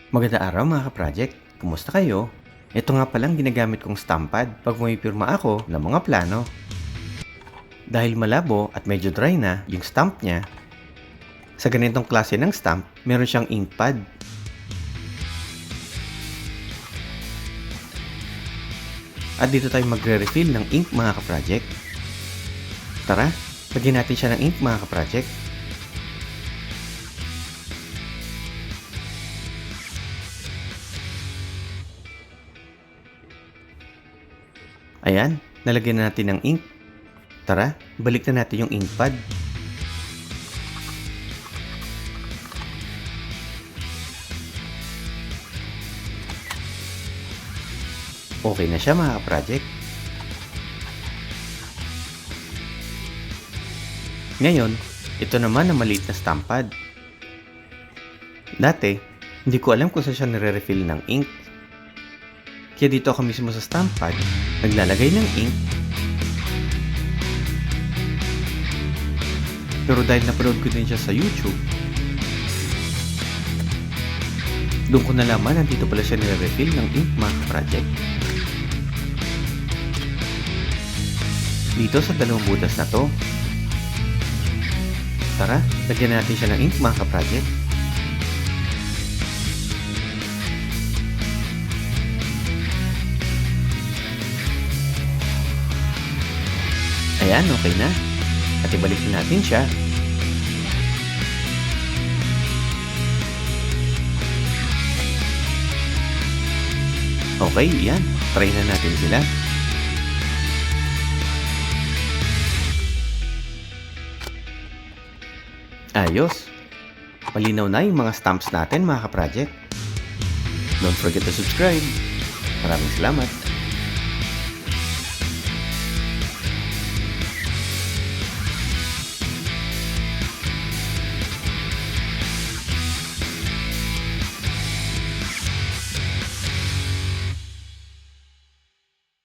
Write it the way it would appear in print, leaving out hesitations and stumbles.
Magandang araw mga ka-project. Kumusta kayo? Ito nga palang ginagamit kong stamp pad pag pumipirma ako ng mga plano. Dahil malabo at medyo dry na yung stamp niya, sa ganitong klase ng stamp, meron siyang ink pad. At dito tayo magre-refill ng ink mga ka-project. Tara, lagyan natin siya ng ink mga ka-project. Ayan, nalagyan na natin ng ink. Tara, balik na natin yung ink pad. Okay na siya mga ka-project. Ngayon, ito naman ang maliit na stamp pad. Dati, hindi ko alam kung saan siya nire-refill ng ink. Kaya dito ako mismo sa stamp pad, naglalagay ng ink. Pero dahil napanood ko din siya sa YouTube, doon ko nalaman na dito pala siya nire-refill ng ink mga project. Dito sa dalawang butas na to. Tara, lagyan natin siya ng ink mga project. Ayan, okay na. At ibalik natin siya. Okay, yan. Try na natin sila. Ayos. Malinaw na yung mga stamps natin mga ka-project. Don't forget to subscribe. Maraming salamat.